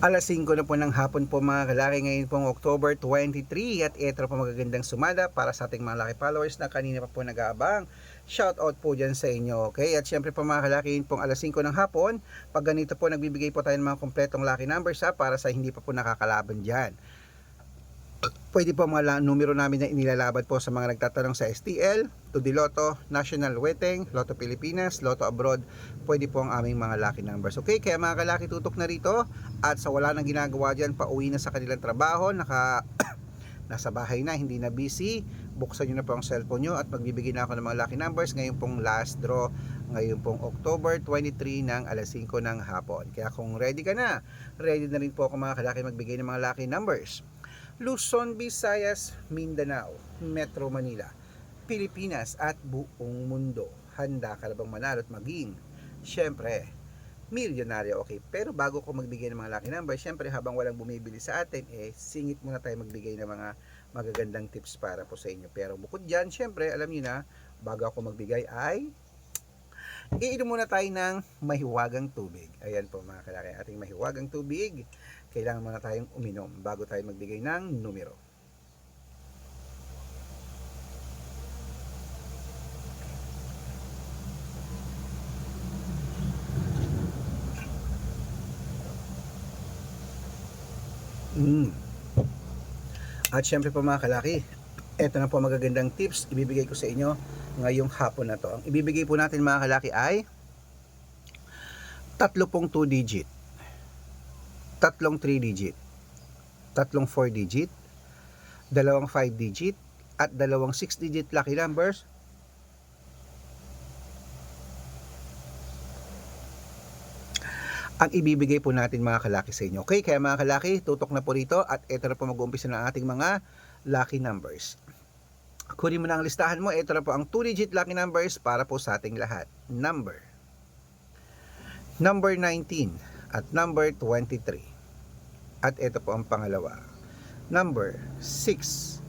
Alas 5 na po ng hapon po mga kalaki, ngayon pong October 23 at ito po magagandang sumada para sa ating mga laki followers na kanina pa po nag-aabang. Shout out po dyan sa inyo, okay? At syempre po mga kalaki, ngayon pong alas 5 ng hapon, pag ganito po nagbibigay po tayo ng mga kompletong lucky numbers para sa hindi pa po nakakalaban dyan. Pwede po mga numero namin na inilalaban po sa mga nagtatanong sa STL, Tudiloto, National Weteng, Lotto Pilipinas, Lotto Abroad. Pwede po ang aming mga lucky numbers. Okay, kaya mga kalaki, tutok na rito. At sa wala nang ginagawa dyan, pauwi na sa kanilang trabaho, nasa bahay na, hindi na busy, buksan nyo na po ang cellphone nyo at magbibigay na ako ng mga lucky numbers ngayon pong last draw, ngayon pong October 23 ng alas 5 ng hapon. Kaya kung ready ka na, ready na rin po ako mga kalaki magbigay ng mga lucky numbers. Luzon, Visayas, Mindanao, Metro Manila, Pilipinas at buong mundo. Handa ka na bang manalo at maging, syempre, milyonaryo? Okay, pero bago ko magbigay ng mga lucky number, syempre habang walang bumibili sa atin, singit muna tayo magbigay ng mga magagandang tips para po sa inyo. Pero bukod dyan, syempre, alam niyo na, bago ako magbigay ay iinom muna tayo ng mahiwagang tubig. Ayan po mga kalaki, ating mahiwagang tubig. Kailangan muna tayong uminom bago tayo magbigay ng numero. At syempre po mga kalaki, eto na po magagandang tips ibibigay ko sa inyo ngayong hapon na to. Ang ibibigay po natin mga kalaki ay tatlong 2 digit, tatlong 3 digit, tatlong 4 digit, dalawang 5 digit, at dalawang 6 digit lucky numbers. Ang ibibigay po natin mga kalaki sa inyo. Okay, kaya mga kalaki, tutok na po rito at ito na po mag-uumpisa ng ating mga lucky numbers. Kunin mo na ang listahan mo. Ito na po ang 2-digit lucky numbers para po sa ating lahat. Number 19 at number 23. At ito po ang pangalawa. Number 6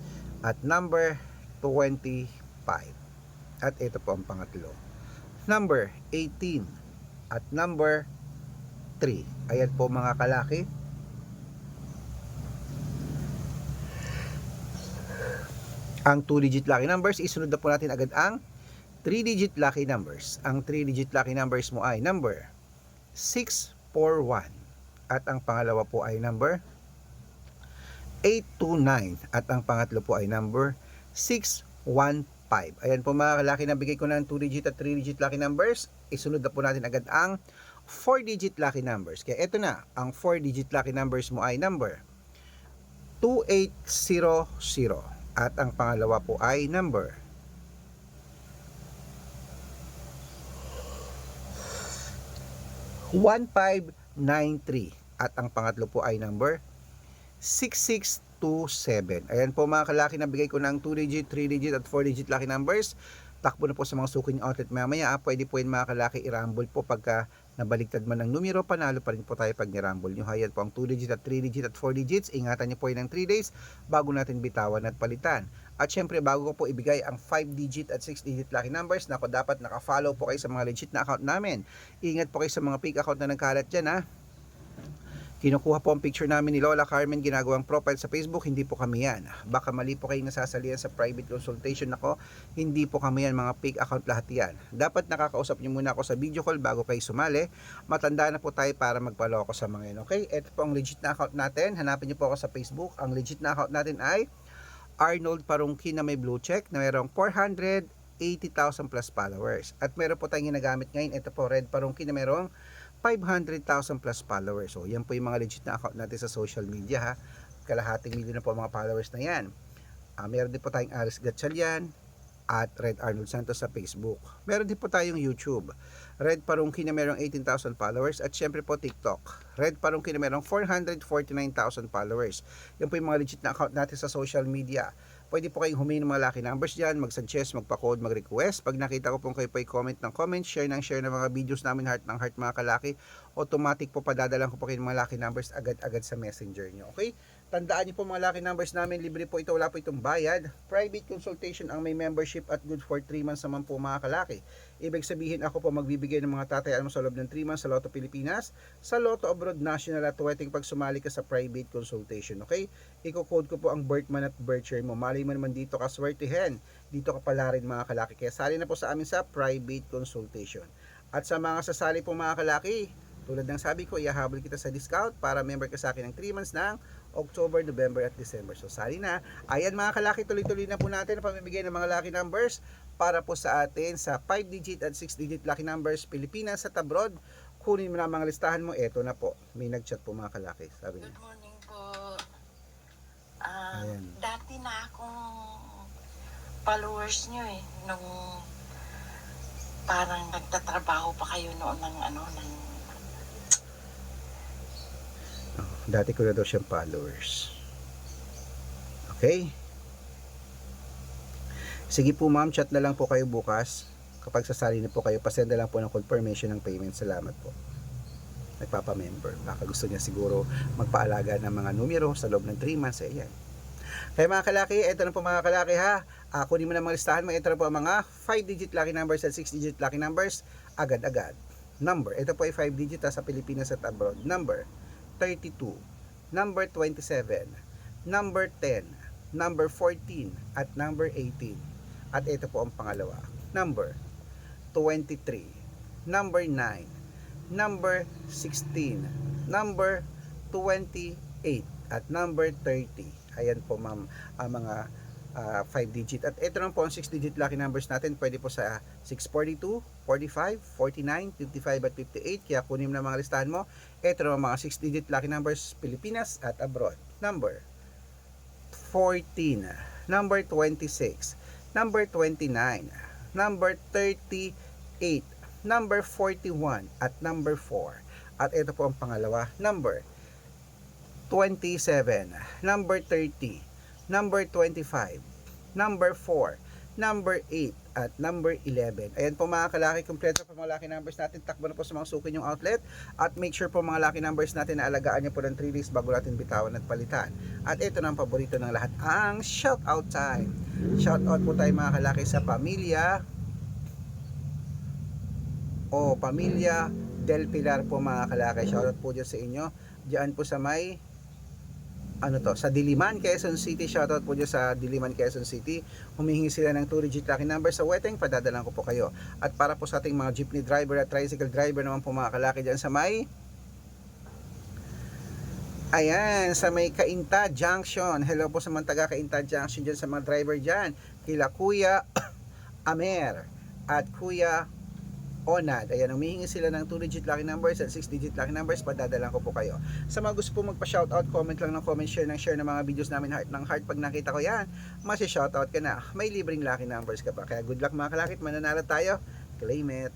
at number 25. At ito po ang pangatlo. Number 18 at number 3. Ayan po mga kalaki. Ang 2-digit lucky numbers, isunod na po natin agad ang 3-digit lucky numbers. Ang 3-digit lucky numbers mo ay number 641. At ang pangalawa po ay number 829. At ang pangatlo po ay number 615. Ayan po mga kalaki, nabigay ko na ng 2-digit at 3-digit lucky numbers. Isunod na po natin agad ang 4-digit lucky numbers. Kaya ito na, ang 4-digit lucky numbers mo ay number 2800. At ang pangalawa po ay number 1593. At ang pangatlo po ay number 6627. Ayan po mga kalaki, nabigay ko ng 2-digit, 3-digit at 4-digit lucky numbers. Takbo na po sa mga suking outlet mamaya. Pwede po yun mga kalaki i-rumble po pagka nabaligtad man ng numero, panalo pa rin po tayo pag ni-rumble nyo. Hayan po ang 2-digit at 3-digit at 4 digits. Ingatan nyo po yun ng 3 days bago natin bitawan at palitan. At syempre bago ko po ibigay ang 5-digit at 6-digit lucky numbers, nako dapat naka-follow po kayo sa mga legit na account namin. Ingat po kayo sa mga fake account na nagkalat dyan ha. Kinukuha po ang picture namin ni Lola Carmen, ginagawang profile sa Facebook, hindi po kami yan. Baka mali po kayong nasasalihan sa private consultation ako, hindi po kami yan, mga fake account lahat yan. Dapat nakakausap nyo muna ako sa video call bago kayo sumali. Matanda na po tayo para magpaloko sa mga yan, okay? Ito po ang legit na account natin, hanapin nyo po ako sa Facebook. Ang legit na account natin ay Arnold Parungki na may blue check na mayroong 480,000 plus followers. At meron po tayong ginagamit ngayon, ito po Red Parungki na mayroong 500,000 plus followers. So, yan po yung mga legit na account natin sa social media ha. Kalahating milyon na po mga followers na yan. Meron din po tayong Aris Gatchalian at Red Arnold Santos sa Facebook. Meron din po tayong YouTube. Red Parungki na mayroong 18,000 followers. At syempre po TikTok. Red Parungki na mayroong 449,000 followers. Yan po yung mga legit na account natin sa social media. Pwede po kayong humingi ng mga lucky numbers dyan, mag-suggest, magpa-code, mag-request. Pag nakita ko pong kayo po i-comment ng comment, share ng mga videos namin, heart ng heart mga kalaki, automatic po padadalan ko po kayo ng mga lucky numbers agad-agad sa messenger nyo. Okay? Tandaan nyo po mga lucky numbers namin, libre po ito, wala po itong bayad. Private consultation ang may membership at good for 3 months naman po mga kalaki. Ibig sabihin ako po magbibigay ibibigay ng mga tatayaan mo sa loob ng 3 months sa Lotto Pilipinas, sa Lotto Abroad National at wedding pag sumali ka sa private consultation. Okay? Iko-code ko po ang birth month at birth year mo. Malay mo naman dito ka swertihin. Dito ka pala rin mga kalaki. Kaya sali na po sa amin sa private consultation. At sa mga sasali po mga kalaki, tulad ng sabi ko, ihahabol kita sa discount para member ka sa akin ng 3 months ng October, November at December. So sali na. Ayan mga kalaki, tuloy-tuloy na po natin ang pamimigay ng mga lucky numbers para po sa atin sa 5-digit at 6-digit lucky numbers Pilipinas at abroad. Kunin mo na mga listahan mo. Eto na po. May nag-chat po mga kalaki. Sabi niya. Good morning po. Ayan. Dati na akong followers nyo eh. Nung parang nagtatrabaho pa kayo noon ng Dati ko na daw siyang followers. Okay? Sige po ma'am, chat na lang po kayo bukas. Kapag sasali na po kayo, pasend na lang po ng confirmation ng payment. Salamat po. Nagpapa-member. Baka gusto niya siguro magpaalaga ng mga numero sa loob ng 3 months. Ayan. Kaya mga kalaki, ito na po mga kalaki ha. Kunin mo na mga listahan mo. Ito na po ang mga 5-digit lucky numbers at 6-digit lucky numbers. Agad-agad. Number. Ito po ay 5-digit sa Pilipinas at abroad. Number 32, number 27, number 10, number 14, at number 18. At ito po ang pangalawa. Number 23, number 9, number 16, number 28, at number 30. Ayan po ma'am ang mga 5-digit. At ito naman po ang 6-digit lucky numbers natin. Pwede po sa 642, 45, 49, 55 at 58. Kaya kunin mo na mga listahan mo. Ito naman mga 6-digit lucky numbers Pilipinas at abroad. Number 14, number 26, number 29, number 38, number 41 at number 4. At ito po ang pangalawa. Number 27, number 30, number 25, number 4, number 8, at number 11. Ayan po mga kalaki, kompleto po mga lucky numbers natin. Takbo na po sa mga sukin yung outlet. At make sure po mga lucky numbers natin na alagaan nyo po ng 3 days bago natin bitawan at palitan. At ito na ang paborito ng lahat, ang shout out time. Shout out po tayo mga kalaki sa pamilya Pamilya Del Pilar po mga kalaki. Shout out po dyan sa inyo. Diyan po sa may sa Diliman, Quezon City. Shoutout po dyan sa Diliman, Quezon City. Humihingi sila ng 2-digit lucky number sa wedding. Padadalan ko po kayo. At para po sa ating mga jeepney driver at tricycle driver naman po mga kalaki dyan sa may sa may Cainta Junction. Hello po sa mga taga Cainta Junction dyan sa mga driver dyan. Kila Kuya Amer at Kuya Onad. Ayan, humihingi sila ng 2-digit lucky numbers at 6-digit lucky numbers. Padadalan ko po kayo. Sa mga gusto po magpa-shoutout, comment lang ng comment, share ng mga videos namin heart ng heart. Pag nakita ko yan, masi-shoutout ka na. May libreng lucky numbers ka pa. Kaya good luck mga kalakit, mananalo tayo. Claim it.